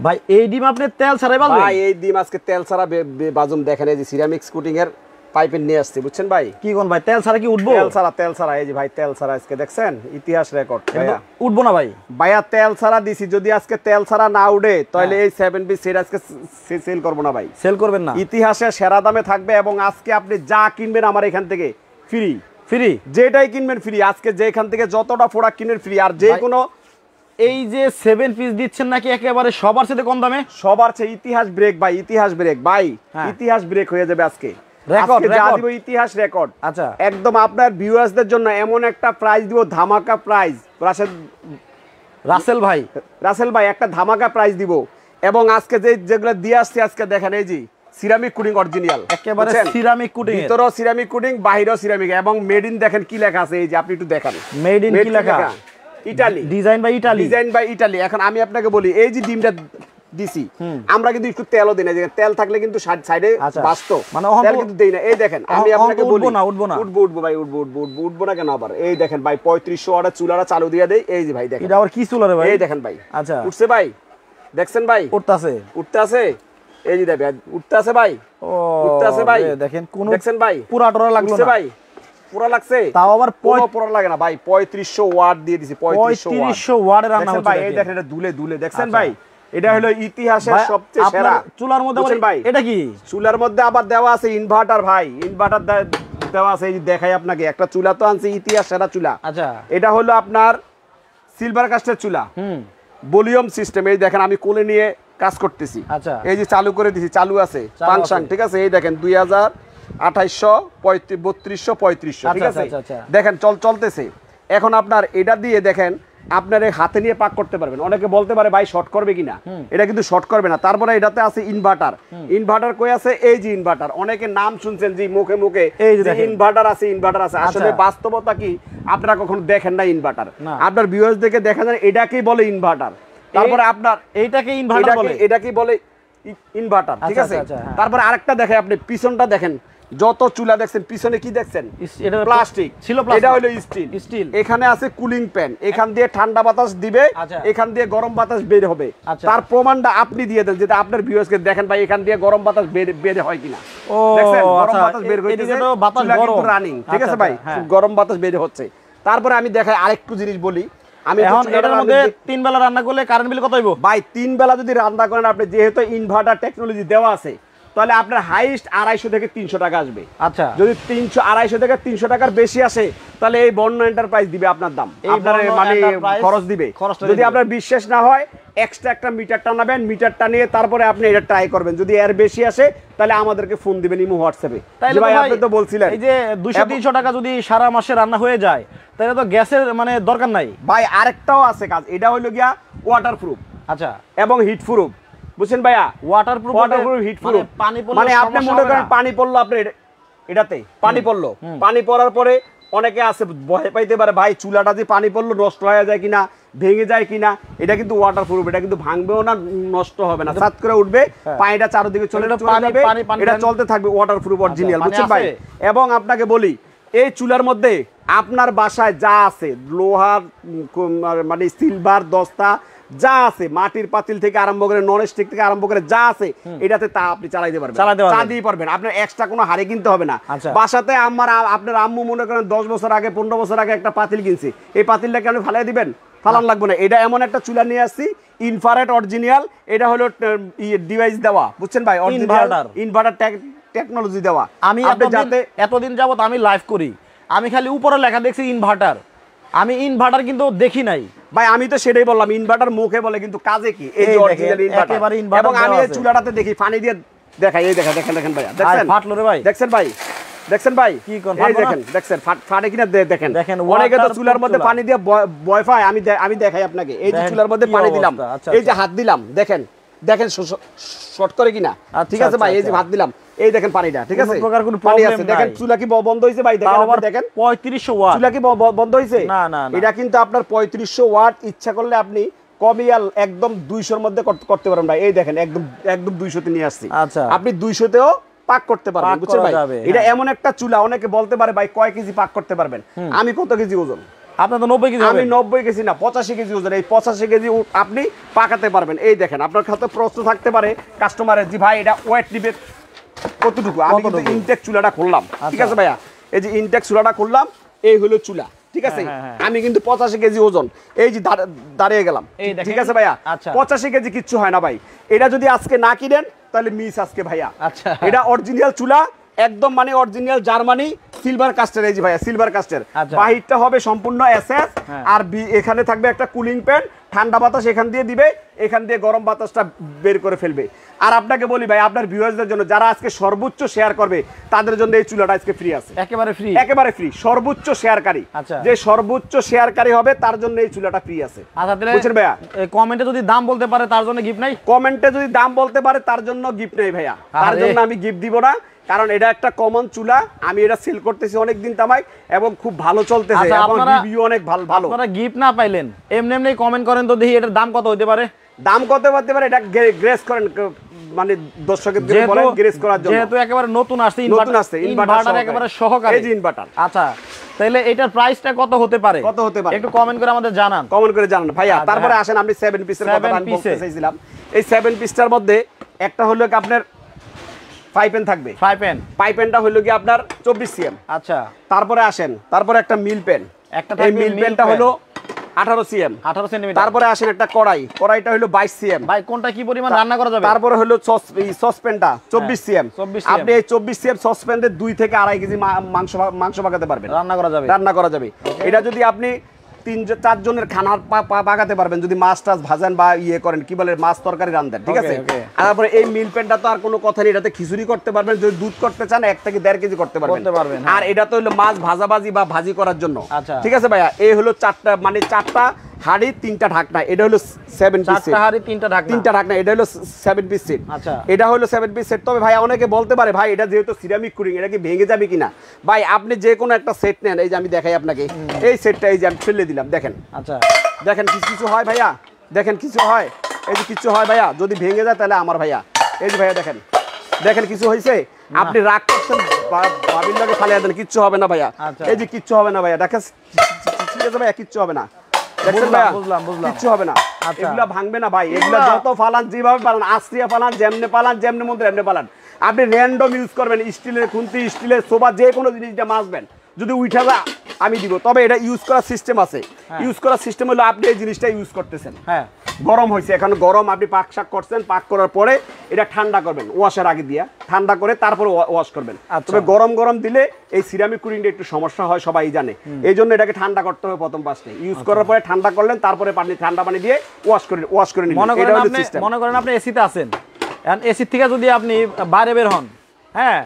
ভাই এই ডিম আপনি তেল ছাড়াই বাজবেন? ভাই এই ডিম আজকে তেল ছাড়া বাজুম। দেখেন এই যে সিরামিক্স কোটিং এর পাইপের নিয়ে আসছে, বুঝছেন ভাই? কি কোন ভাই তেল ছাড়া কি উঠবো? তেল ছাড়া এই যে ভাই তেল ছাড়া আজকে দেখছেন ইতিহাস রেকর্ড। উঠবো না ভাই? ভাইয়া তেল ছাড়া দিছি, যদি আজকে তেল ছাড়া না উঠে তাহলে এই 7 পিস সেট আজকে সেল করব না ভাই। সেল করবেন না? ইতিহাসে সেরা দামে থাকবে এবং আজকে আপনি যা কিনবেন আমার এখান থেকে ফ্রি। ফ্রি যেটাই কিনবেন ফ্রি। আজকে যেখান থেকে যতটা প্রোডাক্ট কিনবেন ফ্রি। আর যে কোনো এই যে 7 পিস দিচ্ছেন নাকি একেবারে সবার সাথে কম দামে? সবার চেয়ে ইতিহাস ব্রেক ভাই, ইতিহাস ব্রেক ভাই, ইতিহাস ব্রেক হয়ে যাবে আজকে। রেকর্ড যা দিব ইতিহাস রেকর্ড। আচ্ছা একদম আপনার ভিউয়ার্সদের জন্য এমন একটা প্রাইস দিব, ধামাকা প্রাইস। রাসেল ভাই একটা ধামাকা প্রাইস দিব। এবং আজকে যেগুলো দিয়ে আসছে আজকে দেখেন এই যে সিরামিক কোটিং অরিজিনাল, একেবারে সিরামিক কোটিং, ভিতরেও সিরামিক কোটিং বাইরেও সিরামিক। এবং মেড ইন দেখেন কি লেখা আছে, এই যে আপনি একটু দেখান মেড ইন কি লেখা? Italy, design by Italy, design by Italy. এখন আমি আপনাকে বলি এই যে ডিমটা দিছি আমরা কিন্তু একটু তেলও দিই না, যে তেল থাকলে কিন্তু সাইডে বাস্ত, মানে তেল কিন্তু দেই না। এই দেখেন আমি আপনাকে বলি উঠবো না উঠবো ভাই, উঠবো না কেন আবার? এই দেখেন ভাই 3500 ওয়াটের চুলাটা চালু দিয়ে দেই। এই যে ভাই দেখেন এটা আবার কি চুলা রে ভাই? এই দেখেন ভাই। আচ্ছা উঠছে ভাই, দেখছেন ভাই? উঠতে আছে এই যে দেখেন উঠতে আছে ভাই। ও উঠতে আছে ভাই, দেখেন কোন দেখছেন ভাই? পুরা টরা লাগলো না ভাই? পুরা লাগছে? তাও আবার পুরা লাগে না ভাই। 3500 ওয়াট দিয়ে দিছি, 3500 ওয়াটের রান্না হচ্ছে ভাই। এই দেখেন এটা দুলে দেখছেন ভাই? এটা হলো ইতিহাসের সবচেয়ে সেরা। চুলার মধ্যে ভাই এটা কি? চুলার মধ্যে আবার দেওয়া আছে ইনভার্টার ভাই, ইনভার্টার দেওয়া আছে। এই যে দেখাই আপনাকে, একটা চুলা তো আনছি ইতিহাস সেরা চুলা। আচ্ছা এটা হলো আপনার সিলভার কাস্টের চুলা, ভলিউম সিস্টেম। এই দেখেন আমি কোলে নিয়ে কাজ করতেছি। আচ্ছা এই যে চালু করে দিছি, চালু আছে ফাংশন, ঠিক আছে? এই দেখেন 2800 3235, ঠিক আছে? দেখেন চলতেছে। এখন আপনার এটা দিয়ে দেখেন আপনার হাতে নিয়ে পাক করতে পারবেন। অনেকে বলতে পারে ভাই শর্ট করবে কিনা, এটা কিন্তু শর্ট করবে না। তারপরে এটাতে আছে ইনভার্টার। ইনভার্টার কই আছে? এই যে ইনভার্টার। অনেকে নাম শুনছেন যে মুখে মুখে ইনভার্টার আছে, ইনভার্টার আছে। আসলে বাস্তবতা কি আপনারা কখনো দেখেন না ইনভার্টার। আপনার ভিউয়ার্স দেখে দেখা যায় এটাকেই বলে ইনভার্টার। তারপরে আপনার এইটাকে ইনভার্টার বলে, এটাকেই বলে ইনভার্টার, ঠিক আছে? তারপরে আরেকটা দেখেন, আপনি পিছনটা দেখেন, যত চুলা দেখছেন পিছনে কি দেখছেন? প্লাস্টিক ছিল, এটা হলো স্টিল। এখানে আছে কুলিং ফ্যান, এখান দিয়ে ঠান্ডা বাতাস দিবে, এখান দিয়ে গরম বাতাস বের হবে। তার প্রমাণটা আপনি দিয়ে দেন, যেটা আপনার ভিউয়ার্সকে দেখেন ভাই এখান দিয়ে গরম বাতাস বের হয় কিনা। দেখছেন গরম বাতাস বের হইতেছে, চুলা কিন্তু রানিং, ঠিক আছে ভাই? গরম বাতাস বের হচ্ছে। তারপরে আমি দেখাই আরেকটু জিনিস বলি। আমি এখন এটার মধ্যে 3 বেলা রান্না করলে কারেন্ট বিল কত হইব ভাই? 3 বেলা যদি রান্না করেন আপনি, যেহেতু ইনভার্টার টেকনোলজি দেওয়া আছে, তাহলে আপনার হাইস্ট 250 থেকে 300 টাকা আসবে। আচ্ছা যদি 250 থেকে 300 টাকার বেশি আসে তাহলে এই বর্ণ এন্টারপ্রাইজ দিবে আপনার দাম, আপনার মানে খরচ দিবে। যদি আপনার বিশ্বাস না হয় এক্সট্রা একটা মিটার টানাবেন, মিটারটা নিয়ে তারপরে আপনি এটা ট্রাই করবেন। যদি এর বেশি আসে তাহলে আমাদেরকে ফোন দিবেন ইমো হোয়াটসঅ্যাপে। তাইলে ভাই আপনি তো বলছিলেন এই যে 200-300 টাকা যদি সারা মাসে রান্না হয়ে যায় তাহলে তো গ্যাসের মানে দরকার নাই ভাই। আরেকটাও আছে কাজ, এটা হইলো গিয়া ওয়াটারপ্রুফ, আচ্ছা, এবং হিট প্রুফ, বুঝছেন ভাইয়া? ওয়াটারপ্রুফ হিট প্রুফ মানে আপনি মনে করেন পানি পড়লো আপনার এটাতে, পানি পড়লো, পানি পড়ার পরে অনেকে আছে ভয় পাইতে পারে ভাই চুলাটা যে পানি পড়লো নষ্ট হয়ে যায় কিনা, ভেঙে যায় কিনা। এটা কিন্তু ওয়াটারপ্রুফ, এটা কিন্তু ভাঙবেও না, নষ্ট হবে না, সাত করে উঠবে, পানিটা চারদিকে চলে যাবে, এটা চলতে থাকবে, ওয়াটারপ্রুফ অরিজিনাল, বুঝছেন ভাই? এবং আপনাকে বলি এই চুলার মধ্যে আপনার বাসায় যা আছে, লোহার মানে সিলভার দস্তা যা আছে, মাটির পাতিল থেকে আরম্ভ করে নন স্টিক থেকে আরম্ভ করে যা আছে, এটাতে তা আপনি চালাইতে পারবেন, চালাতেই পারবেন। আপনার এক্সট্রা কোনো হাড়ি কিনতে হবে না। বাসাতে আপনার আম্মু মনে করেন 10 বছর আগে 15 বছর আগে একটা পাতিল কিনছে, এই পাতিলটাকে আপনি ফালাই দিবেন? ফালান লাগবে না। এটা এমন একটা চুলা নিয়ে আসছি ইনফ্রারেড অরিজিনাল, এটা হলো ডিভাইস দেওয়া, বুঝছেন ভাই? ইনভার্টার টেকনোলজি দেওয়া। আমি এতদিন যাবত আমি লাইভ করি, আমি খালি উপরে লেখা দেখছি ইনভার্টার, আমি ইনভার্টার কিন্তু দেখি নাই ভাই। আমি তো সেটাই বললাম, ইনভার্টার মুখে বলে কিন্তু কাজে কি? এই যে অরিজিনাল ইনভার্টার। এবং আমি এই চুলাটাতে দেখি পানি দিয়ে দেখাই, এই দেখেন ভাই, দেখছেন ফাটলো রে ভাই, দেখছেন ভাই, দেখছেন ভাই কি কোন এই দেখছেন ফাটে কিনা দেখেন। অনেকে তো চুলার মধ্যে পানি দিয়ে ভয় পায়, আমি দেখাই আপনাকে। এই যে চুলার মধ্যে পানি দিলাম, এই যে হাত দিলাম, দেখেন শর্ট করে কিনা, ঠিক আছে ভাই? এই যে হাত দিলাম, এই দেখেন পানিটা, ঠিক আছে? পানি আছে, দেখেন চুলা কি বন্ধ হইছে ভাই? দেখেন 3500 ওয়াট চুলা কি বন্ধ হইছে? না, এটা কিন্তু আপনার 3500 ওয়াট, ইচ্ছা করলে আপনি কমিয়াল একদম 200 এর মধ্যে করতে পারেন ভাই। এই দেখেন একদম 200 তে নিয়ে আসছি। আপনি 200 তেও পাক করতে পারবেন, বুঝছেন ভাই? এটা এমন একটা চুলা, অনেকে বলতে পারে ভাই কয় কেজি পাক করতে পারবেন? আমি কত কেজি ওজন আপনার তো 90 কেজি, আমি 90 কেজি না 85 কেজি ওজন। এই 85 কেজি আপনি পাকাতে পারবেন। এই দেখেন আপনার কাছে প্রশ্ন থাকতে পারে কাস্টমারের, জি ভাই এটা ওয়েট নিবে কতটুকু? আমি কিন্তু ইনটেক চুলাটা খুললাম, ঠিক আছে ভাইয়া, এই যে ইনটেক চুলাটা খুললাম, এই হলো চুলা, ঠিক আছে। আমি কিন্তু 85 কেজি ওজন, এই যে দাঁড়িয়ে গেলাম, ঠিক আছে ভাইয়া। 85 কেজি কিচ্ছু হয় না ভাই। এটা যদি আজকে না কিনেন তাহলে মিস আজকে ভাইয়া। এটা অরিজিনাল চুলা, একদম মানে অরিজিনাল জার্মানি সিলভার কাস্টের। এই যে ভাইয়া সিলভার কাস্টের, বাহিরটা হবে সম্পূর্ণ এসএস, আর এখানে থাকবে একটা কুলিং ফ্যান, ঠান্ডা বাতাস এখান দিয়ে দিবে, এখান দিয়ে গরম বাতাসটা বের করে ফেলবে। আর আপনাকে বলি ভাই, আপনার ভিউয়ার্সদের জন্য যারা আজকে সর্বোচ্চ শেয়ার করবে তাদের জন্য এই চুলাটা আজকে ফ্রি আছে, একেবারে ফ্রি, একেবারে ফ্রি। সর্বোচ্চ শেয়ারকারী, যে সর্বোচ্চ শেয়ারকারী হবে তার জন্য এই চুলাটা ফ্রি আছে। বুঝছেন ভাইয়া? কমেন্টে যদি দাম বলতে পারে তার জন্য গিফট নাই? কমেন্টে যদি দাম বলতে পারে তার জন্য গিফট নেই ভাইয়া, তার জন্য আমি গিফট দিব না, কারণ এটা একটা কমন চুলা, আমি এটা সেল করতেছি অনেক দিন তামাই এবং খুব ভালো চলতেছে এবং রিভিউ অনেক ভালো। আপনারা গিফট না পাইলেন এমনি এমনি কমেন্ট করেন তো দেখি এটার দাম কত হতে পারে? দাম কত হতে পারে এটা গ্রেস করেন, মানে দর্শকের বলেন গ্রেস করার জন্য, যেহেতু একেবারে নতুন আসছে, ইনভার্টার একেবারে সহকারী, এই যে ইনভার্টার। আচ্ছা তাহলে এটার প্রাইসটা কত হতে পারে? একটু কমেন্ট করে আমাদের জানান, কমেন্ট করে জানান ভাইয়া। তারপরে আসেন আমি 7 পিসের কথা আমি বলতে চাইছিলাম। এই 7 পিসটার মধ্যে একটা হলো কি আপনার পাইপেন থাকবে, পাইপেনটা হলো কি আপনার 24 সিএম। আচ্ছা তারপরে আসেন, তারপরে একটা মিল পেন, এই মিল পেনটা হলো 18 সিএম, 18 সেন্টিমিটার। তারপরে আসেন একটা কড়াই, কড়াইটা হলো 22 সিএম। ভাই কোনটা কি পরিমাণ রান্না করা যাবে? তারপরে হলো সসপ্যানটা 24 সিএম। আপনি এই 24 সিএম সসপ্যানে 2 থেকে 2.5 কেজি মাংস পাকাতে পারবেন, রান্না করা যাবে। এটা যদি আপনি 3-4 জনের খানার পাকাতে পারবেন যদি মাছ টাছ ভাজেন বা ইয়ে করেন, কি বলে মাছ তরকারি রান্ধেন, ঠিক আছে। তারপরে এই মিল পেনটা তো আর কোনো কথা নেই, এটাতে খিচুড়ি করতে পারবেন, যদি দুধ করতে চান 1 থেকে 1.5 কেজি করতে পারবেন। আর এটা তো হলো মাছ ভাজাভাজি বা ভাজি করার জন্য, ঠিক আছে ভাইয়া। এই হলো 4টা মানে 4টা হাড়ি 3টা ঢাকনা, এটা হলো 7 পিস সেট, 4টা হাড়ি 3টা ঢাকনা, এটা হলো 7 পিস সেট। আচ্ছা এটা হলো 7 পিস সেট। তবে ভাই অনেকে বলতে পারে ভাই এটা যেহেতু সিরামিক কুলিং এটা কি ভেঙে যাবে কিনা? ভাই আপনি যে কোনো একটা সেট নেন, এই যে আমি দেখাই আপনাকে, এই সেটটা এই যে আমি ফেলে দিলাম, দেখেন। আচ্ছা দেখেন কিছু হয় ভাইয়া, দেখেন কিছু হয়, এই যে কিছু হয় ভাইয়া, যদি ভেঙে যায় তাহলে আমার ভাইয়া, এই যে ভাইয়া দেখেন, দেখেন কিছু হয়েছে, আপনি রাগ করছেন ভাবির লাগে ফালিয়ে দেন, কিচ্ছু হবে না ভাইয়া, এই যে কিচ্ছু হবে না ভাইয়া, দেখেন ঠিক আছে ভাইয়া, কিচ্ছু হবে না, কিচ্ছু হবে না, এগুলা ভাঙবে না ভাই। এগুলা যত ফালান যেভাবে পালান, আশ্রিয়া পালান, যেমনে মধ্যে এমনি পালান, আপনি র্যান্ডম ইউজ করবেন, স্টিলের খুন্তি, স্টিলের সোফা, যে কোনো জিনিসটা মাছবেন, যদি উঠে যায় আমি দিব। তবে এটা ইউজ করার সিস্টেম আছে, ইউজ করার সিস্টেম হলো আপনি এই জিনিসটা ইউজ করতেছেন, হ্যাঁ গরম হয়েছে, এখন গরম, আপনি পাক শাক করছেন, পাক করার পরে এটা ঠান্ডা করবেন, ওয়াশের আগে দিয়া ঠান্ডা করে তারপরে ওয়াশ করবেন। তবে গরম দিলে এই সিরামিক কুলিংটা একটু সমস্যা হয়, সবাই জানে, এই জন্য এটাকে ঠান্ডা করতে হবে প্রথম পাশে, ইউজ করার পরে ঠান্ডা করলেন, তারপরে ঠান্ডা পানি দিয়ে ওয়াশ করে নিলেন। মনে করেন আপনি এসিতে আছেন, এসি থেকে যদি আপনি বাইরে বের হন, হ্যাঁ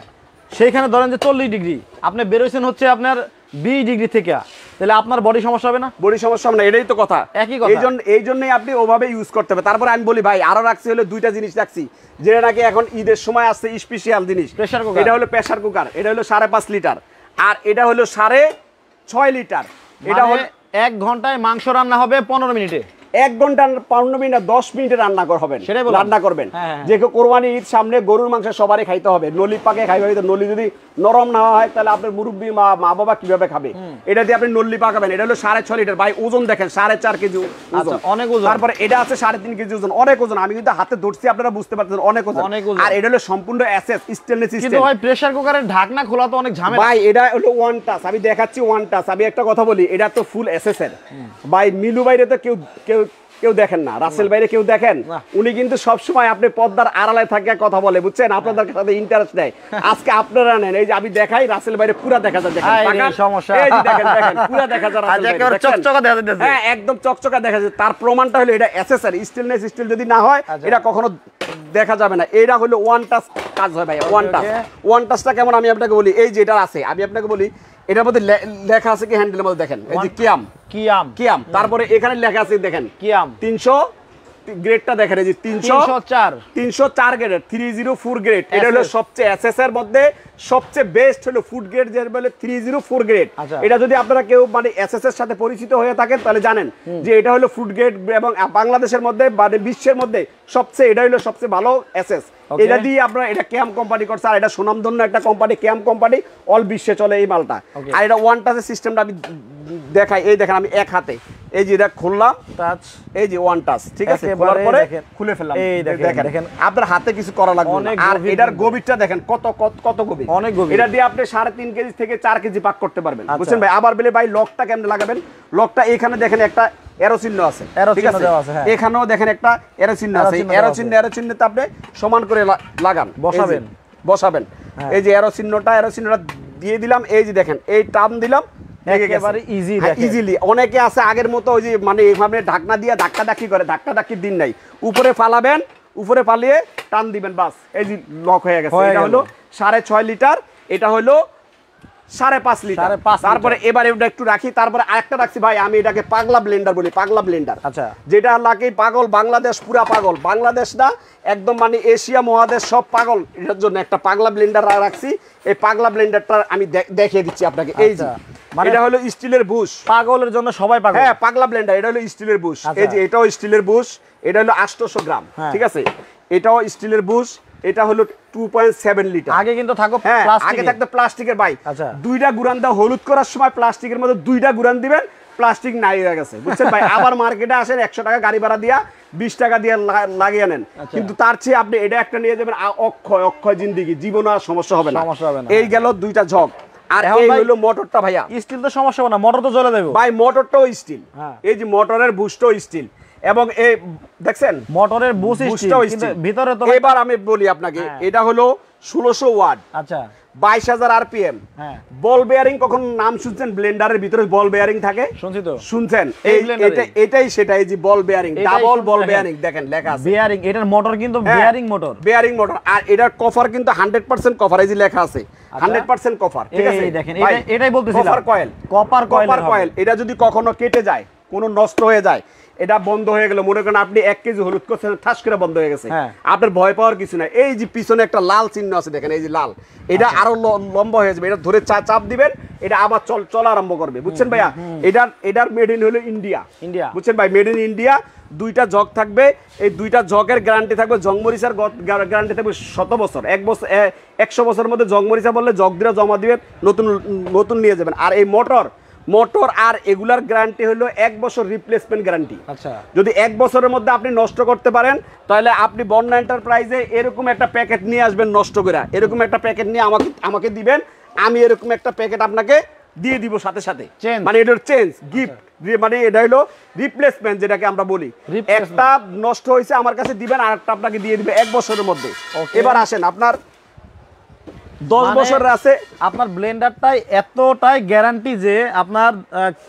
সেইখানে ধরেন যে 40 ডিগ্রি, আপনি বেরোইছেন হচ্ছে আপনার 20 ডিগ্রি থেকে, তাহলে আপনার বডি সমস্যা হবে না? বডি সমস্যা হবে না, এটাই তো কথা, একই কথা। এই জন্যই আপনি ওভাবে ইউজ করতে হবে। তারপরে আমি বলি ভাই আরো রাখছি হলো 2টা জিনিস রাখছি, যেটা নাকি এখন ঈদের সময় আসছে স্পেশাল জিনিস, প্রেসার কুকার। এটা হলো প্রেসার কুকার, এটা হলো 5.5 লিটার, আর এটা হলো 6.5 লিটার। এটা হলো 1 ঘন্টায় মাংস রান্না হবে 15 মিনিটে, 1 ঘন্টা 15 মিনিট 10 মিনিটে রান্না হবেন, রান্না করবেন। যে কোরবানি ঈদ সামনে, গরুর মাংস সবারই খাইতে হবে, নলি পাকে খাইবে, নলি যদি নরম না হয় তাহলে আপনার মুরব্বী মা বাবা কিভাবে খাবে? এটা দিয়ে আপনি নলি পাকাবেন। এটা হলো 6.5 লিটার, ভাই ওজন দেখেন 4.5 কেজি ওজন, অনেক ওজন। তারপরে এটা আছে 3.5 কেজি ওজন, অনেক ওজন, আমি কিন্তু হাতে ধরছি আপনারা বুঝতে পারছেন, অনেক ওজন। আর এটা হলো সম্পূর্ণ এসএস স্টেনলেস স্টিল। কিন্তু ভাই প্রেসার কুকারের ঢাকনা খোলা তো অনেক ঝামেলা ভাই, এটা হলো ওয়ান টাচ, আমি দেখাচ্ছি ওয়ান টাচ। আমি একটা কথা বলি, এটা তো ফুল এসএস এর ভাই, মিলু বাইরে তো কেউ দেখেন না, রাসেল বাইরে কেউ দেখেন, উনি কিন্তু সবসময় আপনি পর্দার আড়ালে থাকে কথা বলে, বুঝছেন, আপনাদের সাথে ইন্টারেস্ট নেই। আজকে আপনারা নেন, এই যে আমি দেখাই রাসেল বাইরে পুরা দেখা যায়, দেখেন সমস্যা, এই যে দেখেন পুরা দেখা যায়, চকচকা দেখা যায়, হ্যাঁ একদম চকচকা দেখা যায়। তার প্রমাণটা হলো এটা এসএসআর স্টেনলেস স্টিল, যদি না হয় এটা কখনো দেখা যাবে না। এটা হলো ওয়ান টাচ কাজ হয় ভাই, ওয়ান টাচটা কেমন আমি আপনাকে বলি, এই যে এটা আছে, আমি আপনাকে বলি, এটার মধ্যে লেখা আছে কি হ্যান্ডেলের মধ্যে দেখেন, এই যে কিয়াম, তারপরে এখানে লেখা আছে দেখেন কিয়াম 300 গ্রেডটা দেখেন, এই যে 304 গ্রেড, 304 গ্রেড। এটা হলো সবচেয়ে এসএস এর মধ্যে সবচেয়ে বেস্ট হলো ফুড গ্রেড, যে বলে 304 গ্রেড। এটা যদি আপনারা কেউ মানে এসএস এর সাথে পরিচিত হয়ে থাকেন তাহলে জানেন যে এটা হলো ফুড গ্রেড, এবং বাংলাদেশের মধ্যে মানে বিশ্বের মধ্যে সবচেয়ে এটা হলো সবচেয়ে ভালো এসএস। এটা দিয়ে আপনারা, এটা ক্যাম কোম্পানি করছে, আর এটা সুনামধন্য একটা কোম্পানি, ক্যাম কোম্পানি, অল বিশ্বে চলে এই মালটা। আর এটা ওয়ান টাচের সিস্টেমটা আমি দেখাই, এই দেখেন আমি এক হাতে এই যে এটা খুললাম, টাচ, এই যে ওয়ান টাচ, ঠিক আছে, খোলার পরে খুলে ফেললাম, এই দেখেন আপনার হাতে কিছু করা লাগবে না। আর এটার গভীরটা দেখেন কত কত গভীর, অনেক গভীর। এটা দিয়ে আপনি 3.5 কেজি থেকে 4 কেজি পাক করতে পারবেন, বুঝছেন ভাই। আবার বলে ভাই লকটা কেমনে লাগাবেন, লকটা এখানে দেখেন একটা এরো চিহ্ন আছে, ঠিক আছে, এখানেও দেখেন একটা এরো চিহ্ন আছে, এরো চিহ্নতে আপনি সমান করে লাগান, বসাবেন। এই যে এরো চিহ্নটা দিয়ে দিলাম, এই যে দেখেন এই টার্ম দিলাম, একেবারে ইজি, ইজিলি। অনেকে আছে আগের মতো ওই যে মানে এইভাবে ঢাকনা দিয়ে ধাক্কাধাক্কি করে, ধাক্কাধাক্কির দিন নাই, উপরে ফালাবেন, উপরে ফালিয়ে টান দিবেন, বাস এই যে লক হয়ে গেছে। এটা হলো 6.5 লিটার, এটা হলো 5.5 লিটার। তারপরে এবার এটা একটু রাখি, তারপরে আরেকটা রাখছি ভাই, আমি এটাকে পাগলা ব্লেন্ডার বলি, পাগলা ব্লেন্ডার। আচ্ছা, যেটা লাগে পাগল, বাংলাদেশ পুরা পাগল, বাংলাদেশ না একদম মানে এশিয়া মহাদেশ সব পাগল, এটার জন্য একটা পাগলা ব্লেন্ডার রাখছি। এই পাগলা ব্লেন্ডারটা আমি দেখিয়ে দিচ্ছি আপনাকে। এই যে এটা হলো স্টিলের বুশ, পাগলের জন্য সবাই পাগল। হ্যাঁ, পাগলা ব্লেন্ডার, এটা হলো স্টিলের বুশ। এই যে এটাও স্টিলের বুশ, এটা হলো 800 গ্রাম, ঠিক আছে, এটাও স্টিলের বুশ। এটা হলো 2.7 লিটার। আগে কিন্তু থাকো প্লাস্টিক, আগে থাকতো প্লাস্টিকের ভাই। আচ্ছা, 2টা গুরান দাও, হলুদ করার সময় প্লাস্টিকের মধ্যে 2টা গুরান দিবেন, প্লাস্টিক নাই হয়ে গেছে, বুঝছেন ভাই। আবার মার্কেটে আসেন 100 টাকা গাড়ি ভাড়া দিয়া 20 টাকা দিয়ে লাগিয়ে নেন, কিন্তু তার চেয়ে আপনি এটা একটা নিয়ে যাবেন, অক্ষয় জিন্দেগি, জীবন আর সমস্যা হবে না। এই গেল 2টা ঝক। আর এই হলো মোটরটা ভাইয়া, স্টিল তো সমস্যা হবে না, মোটর তো জ্বলে দেবে ভাই, মোটরটাও স্টিল। এই যে মোটরের বুশটাও স্টিল, এবং এই দেখছেন মোটরের বুশটাও স্টিল ভিতরে। তো এবার আমি বলি আপনাকে, এটা হলো 1600 ওয়াট, আচ্ছা 22,000 আরপিএম। বল বেয়ারিং কখন নাম শুনছেন? ব্লেন্ডারের ভিতরে বল বেয়ারিং থাকে, শুনছি তো, শুনছেন? এটাই সেটাই যে বল বেয়ারিং, ডাবল বল বেয়ারিং, দেখেন লেখা আছে বেয়ারিং। এটার মোটর কিন্তু বেয়ারিং মোটর, আর এটার কভার কিন্তু 100% কভার, এই যে লেখা আছে 100% কভার, ঠিক আছে। দেখেন এটাই বলতেছিলাম, কপার কয়েল। এটা যদি কখনো কেটে যায়, কোনো নষ্ট হয়ে যায়, এটা বন্ধ হয়ে গেল, মনে করেন আপনি 1 কেজি হলুদ করছেন, ঠাস করে বন্ধ হয়ে গেছে, আপনার ভয় পাওয়ার কিছু নাই। এই যে পিছনে একটা লাল চিহ্ন আছে দেখেন, এই যে লাল, এটা আরো লম্বা হয়ে যাবে, এটা ধরে চাপ দিবেন, এটা আবার চলা আরম্ভ করবে, বুঝছেন ভাইয়া। এটার মেড ইন হলো ইন্ডিয়া, বুঝছেন ভাই, মেড ইন ইন্ডিয়া। 2টা জগ থাকবে, এই 2টা জগের গ্যারান্টি থাকবে, জংমরিচার গ্যারান্টি থাকবে 100 বছর, 100 বছরের মধ্যে জংমরিচা বললে জগ দিয়ে জমা দিবে, নতুন নিয়ে যাবেন। আর এই মোটর আর এগুলার গ্যারান্টি হলো 1 বছর রিপ্লেসমেন্ট গ্যারান্টি। আচ্ছা, যদি 1 বছরের মধ্যে আপনি নষ্ট করতে পারেন, তাহলে আপনি বন্যা এন্টারপ্রাইজে এরকম একটা প্যাকেট নিয়ে আসবেন, নষ্ট করে এরকম একটা প্যাকেট নিয়ে আমাকে দিবেন, আমি এরকম একটা প্যাকেট আপনাকে দিয়ে দিব সাথে সাথে, মানে এটার চেঞ্জ গিফট, মানে এটা হলো রিপ্লেসমেন্ট যেটাকে আমরা বলি। একটা নষ্ট হয়েছে আমার কাছে দিবেন, আর একটা আপনাকে দিয়ে দিবে 1 বছরের মধ্যে। এবার আসেন, আপনার 10 বছরের আছে, আপনার ব্লেন্ডারটাই এতটাই গ্যারান্টি যে আপনার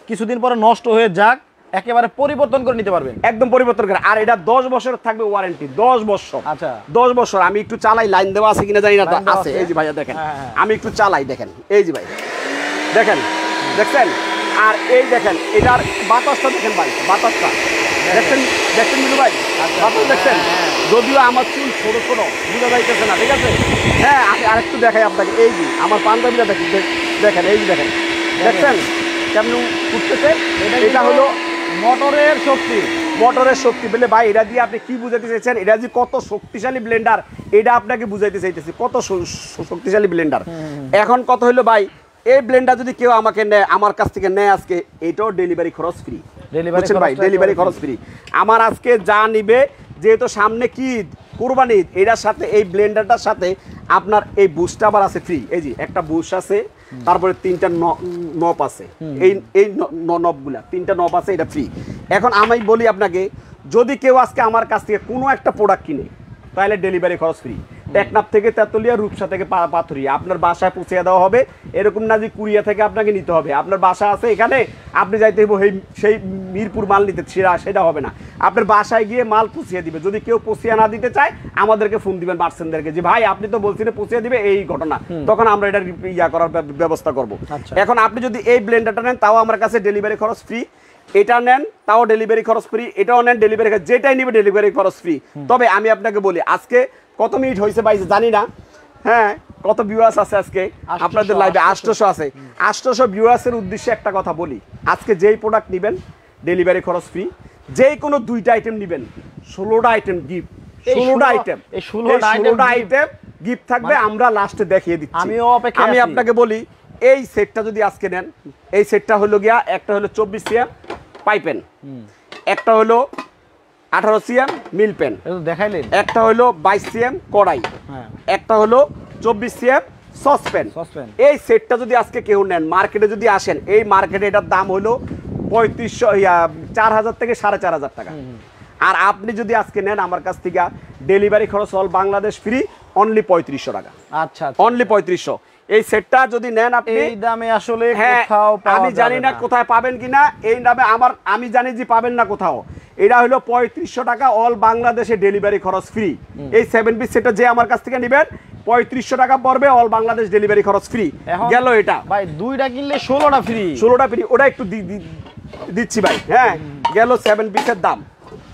কিছুদিন পরে নষ্ট হয়ে যাক, একেবারে পরিবর্তন করে নিতে পারবেন, একদম পরিবর্তন করে। আর এটা 10 বছর থাকবে ওয়ারেন্টি, 10 বছর। আচ্ছা, 10 বছর। আমি একটু চালাই, লাইন দেওয়া আছে কিনা জানি না, আছে। এই যে ভাইয়া দেখেন, আমি একটু চালাই, দেখেন এই যে ভাই, দেখেন, দেখছেন? আর এই দেখেন এটার বাতাসটা দেখেন ভাই, বাতাসটা দেখছেন মিলু ভাই, বাতাস দেখছেন? যদিও আমার চুল ছোট ছোট, বুঝা যাইতেছে না, ঠিক আছে। হ্যাঁ, আমি আরেকটু দেখাই আপনাকে, এই যে আমার পাঞ্জাবিটা দেখেন, এই যে দেখেন, দেখছেন কেমন উঠতেছে? এটা হলো মোটরের শক্তি বলে ভাই, এটা দিয়ে আপনি কি বুঝাইতে চাইছেন? এটা যে কত শক্তিশালী ব্লেন্ডার, এটা আপনাকে বুঝাইতে চাইতেছি, কত শক্তিশালী ব্লেন্ডার। এখন কত হলো ভাই, এই ব্লেন্ডার যদি কেউ আমাকে নেয়, আমার কাছ থেকে নেয় আজকে, এটাও ডেলিভারি খরচ ফ্রি, বুঝছেন ভাই, ডেলিভারি খরচ ফ্রি। আমার আজকে যা নিবে, যেহেতু সামনে কি কুরবানি, এটার সাথে এই ব্লেন্ডারটার সাথে আপনার এই বুশটা আবার আছে ফ্রি। এই যে একটা বুশ আছে, তারপরে 3টা নব আছে, এই নবগুলা 3টা নব আছে, এটা ফ্রি। এখন আমি বলি আপনাকে, যদি কেউ আজকে আমার কাছ থেকে কোনো একটা প্রোডাক্ট কিনে, তাহলে ডেলিভারি খরচ ফ্রি। টেকনাফ থেকে তেতুলিয়া, রূপসা থেকে পাথুরিয়া, আপনার বাসায় পৌঁছে দেওয়া হবে। এরকম না যে কুরিয়া থেকে আপনাকে নিতে হবে, আপনার বাসা আছে এখানে, আপনি যাইতে হইব সেই মিরপুর মাল নিতে, সেটা হবে না, আপনার বাসায় গিয়ে মাল পৌঁছিয়ে দিবে। যদি কেউ পৌঁছিয়ে না দিতে চায়, আমাদেরকে ফোন দিবেন মার্চেন্টদেরকে, যে ভাই আপনি তো বলছিলেন পৌঁছিয়ে দিবে, এই ঘটনা, তখন আমরা এটা করার ব্যবস্থা করব। এখন আপনি যদি এই ব্লেন্ডারটা নেন, তাও আমার কাছে ডেলিভারি খরচ ফ্রি। এটা নেন, তাও ডেলিভারি খরচ ফ্রি। এটাও নেন, ডেলিভারি, যেটাই নিবে ডেলিভারি খরচ ফ্রি। তবে আমি আপনাকে বলি, আজকে কত মিনিট হয়েছে ভাই জানি না, হ্যাঁ, কত ভিউয়ার্স আছে আজকে আপনাদের লাইভে? 800 আছে। 800 ভিউয়ার্সের উদ্দেশ্যে একটা কথা বলি, আজকে যেই প্রোডাক্ট নেবেন ডেলিভারি খরচ ফ্রি, যেই কোনো 2টা আইটেম নেবেন 16টা আইটেম গিফট, 16টা আইটেম, এই 16টা আইটেম গিফট থাকবে, আমরা লাস্টে দেখিয়ে দিচ্ছি। আমি আপনাকে বলি এই সেটটা যদি আজকে নেন, এই সেটটা হলো গিয়া একটা হলো 24 সিএম পাইপেন, একটা হলো 18 সিএম মিল পেন, দেখাইলেন, একটা হলো 22 সিএম কড়াই, একটা হলো 24 সিএম সসপ্যান। এই সেটটা যদি আজকে কেউ নেন, মার্কেটে যদি আসেন, এই মার্কেটে এটার দাম হলো 4000 থেকে 4500 টাকা। আর আপনি যদি আজকে নেন আমার কাছ থেকে, ডেলিভারি খরচ অল বাংলাদেশ ফ্রি, অনলি 3500 টাকা। আচ্ছা, অনলি 3500। এই সেটটা যদি নেন আপনি, এই দামে আসলে কোথাও পাওয়া আমি জানি না কোথায় পাবেন কিনা, এই দামে আমি জানি যে পাবেন না কোথাও। এটা হলো 3500 টাকা, অল বাংলাদেশে ডেলিভারি খরচ ফ্রি। এই 7 পিস সেটটা যে আমার কাছ থেকে নেবেন 3500 টাকা পড়বে, অল বাংলাদেশ ডেলিভারি খরচ ফ্রি। গেল এটা ভাই, দুইটা কিনলে 16টা ফ্রি। 16টা ফ্রি, ওটা একটু দিচ্ছি ভাই। হ্যাঁ, গেল 7 পিসের দাম,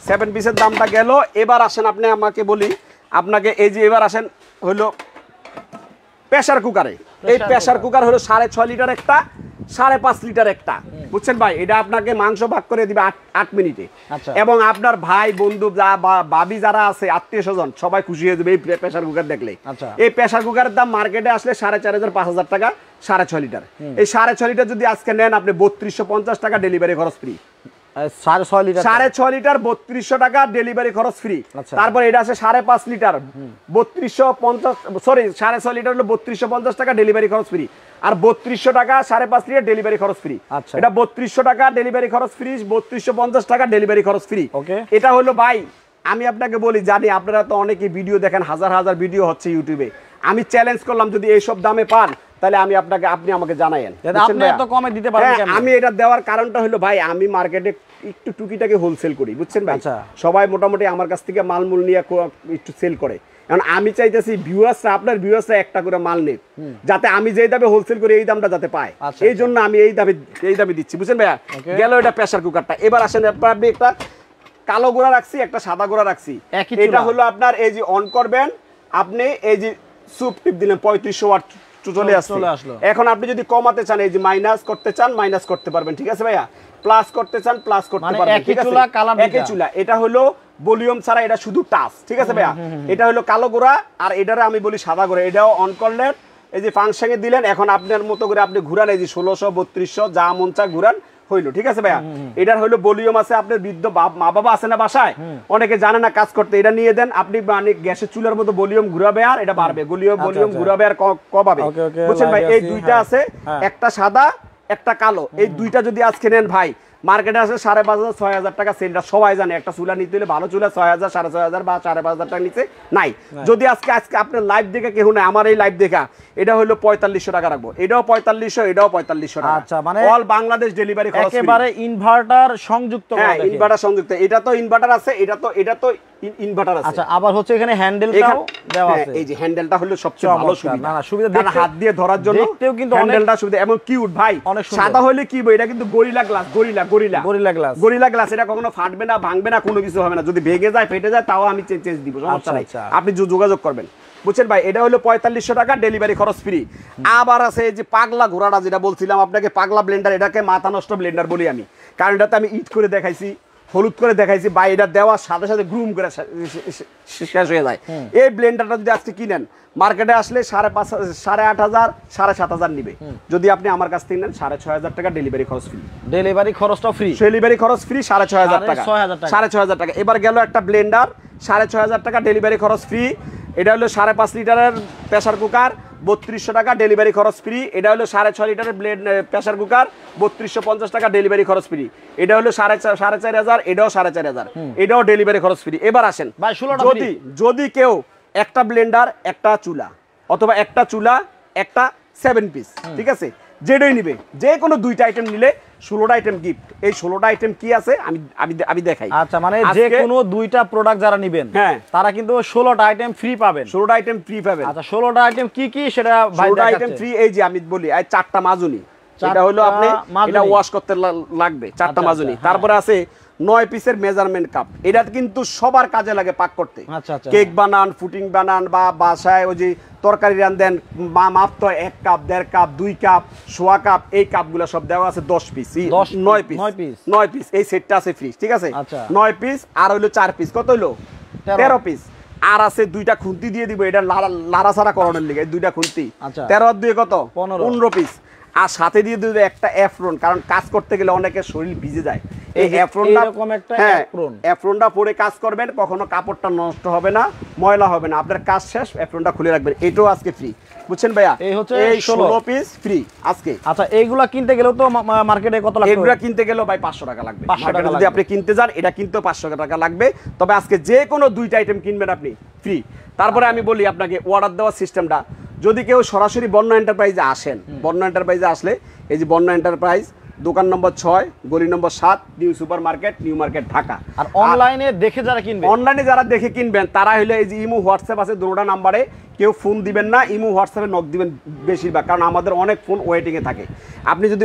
7 পিসের দামটা গেল। এবার আসেন আপনি আমাকে বলি, আপনাকে এই যে এবার আসেন হলো প্রেসার কুকারে। এই প্রেসার কুকার হলো 6.5 লিটার একটা, 5.5 লিটার একটা, বুঝছেন ভাই? এটা আপনাকে মাংস ভাগ করে দিবে 8 মিনিটে। এবং আপনার ভাই বন্ধু ভাবি যারা আছে, আত্মীয় স্বজন, সবাই খুশি হয়ে যাবে এই প্রেসার কুকার দেখলে। এই প্রেসার কুকারের দাম মার্কেটে আসলে 4500-5000 টাকা, 6.5 লিটার। এই 6.5 লিটার যদি আজকে নেন আপনি 3250 টাকা ডেলিভারি খরচ ফ্রি। 6.5 লিটার 3250 টাকা ডেলিভারি খরচ ফ্রি। তারপর এটা আছে 5.5 লিটার 3250, সরি 6.5 লিটার হলো 3250 টাকা ডেলিভারি খরচ ফ্রি। আর 3200 টাকা 5.5 লিটার ডেলিভারি খরচ ফ্রি। এটা 3200 টাকা ডেলিভারি খরচ ফ্রি, 3250 টাকা ডেলিভারি খরচ ফ্রি। এটা হলো ভাই, আমি আপনাকে বলি, জানি আপনারা তো অনেকে ভিডিও দেখেন, হাজার হাজার ভিডিও হচ্ছে ইউটিউবে। আমি চ্যালেঞ্জ করলাম যদি এইসব দামে পান, তাহলে আপনি আমাকে জানায়েন। আপনি এত কমে দিতে পারেন কেন? আমি এটা দেওয়ার কারণটা হলো ভাই, আমি মার্কেটে একটু টুকিটাকে হোলসেল করি, বুঝছেন ভাই? সবাই মোটামুটি আমার কাছ থেকে মালমূল নিয়ে একটু সেল করে। এখন আমি চাইতেছি ভিউয়ার্সরা, আপনার ভিউয়ার্সরা একটা করে মাল নেই, যাতে আমি যেই দামে হোলসেল করি এই দামটা যাতে পায়। এই জন্য আমি এই দামে দিচ্ছি, বুঝছেন ভাইয়া? গেল এটা প্রেসার কুকারটা। এবার আসেন, আপনি একটা কালো গোড়া রাখছি, একটা সাদা গোড়া রাখছি। এটা হলো আপনার, এই যে অন করবেন আপনি, এই যে সুপ টিপ দিলেন, 3500 ওয়াট চলে আসলো। এখন আপনি যদি কমাতে চান, এই যে মাইনাস করতে চান, মাইনাস করতে পারবেন, ঠিক আছে ভাইয়া? প্লাস করতে চান, প্লাস করতে পারবেন, ঠিক আছে? একই চুলা। এটা হলো ভলিউম ছাড়া, এটা শুধু টাচ, ঠিক আছে ভাইয়া? এটা হলো কালো গোড়া, আর এটারে আমি বলি সাদা গোড়া। এটাও অন করলেন, এই যে ফাংশনে দিলেন, এখন আপনার মতো করে আপনি ঘুরান, এই যে 1600 3200 যা মন চা ঘুরান, হইলো, ঠিক আছে ভাইয়া? এটার হলো ভলিউম আছে। আপনার বৃদ্ধ মা বাবা আছে না বাসায়, অনেকে জানে না কাজ করতে, এটা নিয়ে দেন আপনি, মানে গ্যাসের চুলার মতো ভলিউম ঘুরাবে আর এটা বাড়বে, ভলিউম ঘুরাবে আর কমাবে, বুঝছেন ভাই? এই দুইটা আছে, একটা সাদা একটা কালো। এই দুইটা যদি আজকে নেন ভাই, মার্কেটে আছে 5500 6000 টাকা সেলটা, সবাই জানে। একটা চুলা নিতে হলে ভালো চুলা 6000 6500 বা 5500 টাকা নিচে নাই। যদি আজকে আপনার লাইভ দেখে কেউ নাই, আমার এই লাইভ দেখা, এটা হলো 4500 টাকা রাখবো। এটাও 4500, এটাও 4500 টাকা। আচ্ছা, মানে অল বাংলাদেশ ডেলিভারি খরচ একেবারে ইনভার্টার সংযুক্ত। হ্যাঁ, ইনভার্টার সংযুক্ত। এটা তো ইনভার্টার আছে, এটা তো ইনভার্টার আছে। আচ্ছা, আবার হচ্ছে এখানে হ্যান্ডেলটাও দেওয়া আছে। এই যে হ্যান্ডেলটা হলো সবচেয়ে ভালো সুবিধা, সুবিধা হাত দিয়ে ধরার জন্য দেখতেও কিন্তু হ্যান্ডেলটা সুবিধা, এবং কিউট ভাই। সাদা হলে কি বই, এটা কিন্তু গরিলা গ্লাস, গরিলা গ্লাস। এটা কখনো ফাটবে না, ভাঙবে না, কোনো কিছু হবে না। যদি ভেঙে যায়, ফেটে যায়, তাও আমি চেঞ্জ দিব, সমস্যা নাই। আপনি যোগাযোগ করবেন, বুঝছেন ভাই? এটা হলো 4500 টাকা ডেলিভারি খরচ ফ্রি। আবার আছে এই যে পাগলা ঘোড়াটা, যেটা বলছিলাম আপনাকে, পাগলা ব্লেন্ডার। এটাকে মাথা নষ্ট ব্লেন্ডার বলি আমি, কারণ এটাতে আমি ইট করে দেখাইছি, হলুদ করে দেখাইছি, বা এটা দেওয়ার সাথে সাথে গ্রুম করে শেষ হয়ে যায়। এই ব্লেন্ডারটা যদি আজকে কিনেন, মার্কেটে আসলে 8500 8500 7500 নিবে। যদি আপনি আমার কাছ থেকে নেন 6500 টাকা ডেলিভারি খরচ ফ্রি। ডেলিভারি খরচটা ফ্রি, ডেলিভারি খরচ ফ্রি 6500 টাকা, 6500 টাকা। এবার গেল একটা ব্লেন্ডার 6500 টাকা ডেলিভারি খরচ ফ্রি। এটা হলো 5.5 লিটারের প্রেসার কুকার, 3200 টাকা ডেলিভারি খরচ ফ্রি। এটা হলো 6.5 লিটারের প্রেসার কুকার, 3250 টাকা ডেলিভারি খরচ ফ্রি। এটা হলো 4500, এটাও 4500, এটাও ডেলিভারি খরচ ফ্রি। এবার আসেন, যদি কেউ একটা ব্লেন্ডার, একটা চুলা, অথবা একটা চুলা একটা 7 পিস, ঠিক আছে, যেটাই নিবে, যে কোনো দুইটা আইটেম নিলে 16টা আইটেম গিফট। এই 16টা আইটেম কি আছে আমি দেখাই। আচ্ছা, মানে যে কোনো দুইটা প্রোডাক্ট যারা নেবেন, হ্যাঁ, তারা কিন্তু 16টা আইটেম ফ্রি পাবেন। 16টা আইটেম ফ্রি পাবেন। আচ্ছা, 16টা আইটেম কি কি সেটা ভাই দেখাচ্ছে। 16টা আইটেম ফ্রি, এই যে আমি বলি, এই 4টা মাজুনি, এটা হলো আপনি এটা ওয়াশ করতে লাগবে, 4টা মাজুনি। তারপরে আছে 9 পিসের মেজারমেন্ট কাপ। এটা কিন্তু সবার কাজে লাগে পাক করতে। কেক বানান, ফুটিং বানান, বা বাসায় ওই যে তরকারি রান্ধেন, মাপ তো 1 কাপ 1.5 কাপ 2 কাপ 1/4 কাপ, এই কাপগুলো সব দেওয়া আছে 10 পিস, 9 পিস। এই সেটটা আছে ফ্রি, ঠিক আছে? 9 পিস আর হলো 4 পিস, কত হলো? 13 পিস। আর আছে দুইটা খুন্তি দিয়ে দিব, এটা লাড়াছাড়া করানোর লিগে দুইটা খুন্তি। 13 আর 2 কত? 15 পিস। আর সাথে দিয়ে দিবে একটা এফরন, কারণ কাজ করতে গেলে অনেকের শরীর ভিজে যায়। এই এফরনটা, এরকম একটা এফরনটা পরে কাজ করবেন, কখনো কাপড়টা নষ্ট হবে না, ময়লা হবে না। আপনার কাজ শেষ, এফরনটা খুলে রাখবেন। এটাও আজকে ফ্রি, বুঝছেন ভাইয়া? এই হচ্ছে 16 পিস ফ্রি আজকে। আচ্ছা, এইগুলা কিনতে গেলেও তো মার্কেটে কত লাগবে? এগুলা কিনতে গেলেও ভাই 500 টাকা লাগবে। 500 টাকা যদি আপনি কিনতে যান, এটা কিনতেও 500 টাকা লাগবে। তবে আজকে যে কোনো দুইটা আইটেম কিনবেন আপনি ফ্রি। তারপরে আমি বলি আপনাকে অর্ডার দেওয়ার সিস্টেমটা, যদি কেউ সরাসরি বন্যা এন্টারপ্রাইজে আসেন, বন্যা এন্টারপ্রাইজে আসলে এই যে বন্যা এন্টারপ্রাইজ, দোকান নম্বর 6, গলি number 7, new super market, new market, Dhaka. আর অনলাইনে দেখে যারা কিনবেন, অনলাইনে যারা দেখে কিনবেন তারা হলে এই যে ইমো হোয়াটসঅ্যাপ আছে, দুটোটা নাম্বারে কেউ ফোন দিবেন না, ইমো হোয়াটসঅ্যাপে নক দিবেন বেশিরভাগ, কারণ আমাদের অনেক ফোন ওয়েটিংয়ে থাকে। আপনি যদি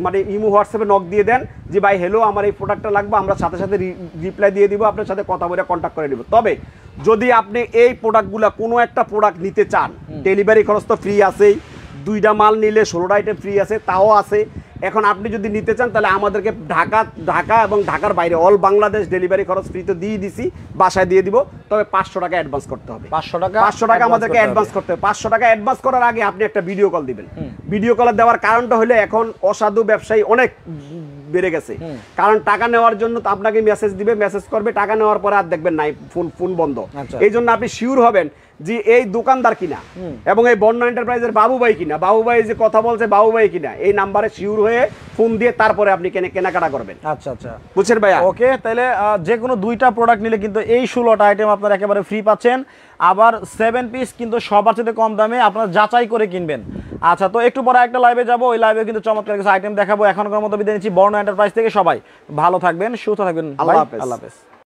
মানে ইমো হোয়াটসঅ্যাপে নক দিয়ে দেন যে ভাই হ্যালো আমার এই প্রোডাক্টটা লাগবে, আমরা সাথে সাথে রিপ্লাই দিয়ে দিব, আপনার সাথে কথা বলে কন্ট্যাক্ট করে দিব। তবে যদি আপনি এই প্রোডাক্টগুলো কোনো একটা প্রোডাক্ট নিতে চান, ডেলিভারি খরচ তো ফ্রি আছেই, দুইটা মাল নিলে 16টা আইটেম ফ্রি আছে, তাও আছে। এখন আপনি যদি নিতে চান তাহলে আমাদেরকে ঢাকা এবং ঢাকার বাইরে অল বাংলাদেশ ডেলিভারি খরচ ফ্রি তো দিয়ে দিছি, বাসায় দিয়ে দিব। তবে 500 টাকা অ্যাডভান্স করতে হবে। 500 টাকা আমাদেরকে অ্যাডভান্স করতে হবে। 500 টাকা অ্যাডভান্স করার আগে আপনি একটা ভিডিও কল দিবেন। ভিডিও কল দেওয়ার কারণটা হলো এখন অসাধু ব্যবসায়ী অনেক বেড়ে গেছে, কারণ টাকা নেওয়ার জন্য তো আপনাকে মেসেজ দিবে, মেসেজ করবে, টাকা নেওয়ার পরে আর দেখবেন নাই ফোন বন্ধ। এই জন্য আপনি শিওর হবেন যে এই দোকানদার কিনা এবং এই বন্যা এন্টারপ্রাইজের বাবু ভাই কিনা, বাবু ভাই যে কথা বলছে বাবু ভাই কিনা, এই নাম্বারে শিওর হয়ে ফোন দিয়ে তারপরে আপনি কেনাকাটা করবেন। আচ্ছা আচ্ছা, বুঝছেন ভাইয়া? ওকে, তাহলে যে কোনো দুইটা প্রোডাক্ট নিলে কিন্তু এই 16টা আইটেম আপনারা একেবারে ফ্রি পাচ্ছেন। আবার 7 পিস কিন্তু সবার চেয়ে কম দামে আপনারা যাচাই করে কিনবেন। আচ্ছা, তো একটু পরে একটা লাইভে যাবো, ওই লাইভে কিন্তু চমৎকার কিছু আইটেম দেখাবো। এখনকার মতো বিদায় নিচ্ছি বর্ণা এন্টারপ্রাইজ থেকে। সবাই ভালো থাকবেন, সুস্থ থাকবেন, আল্লাহ হাফেজ। আল্লাহ হাফেজ।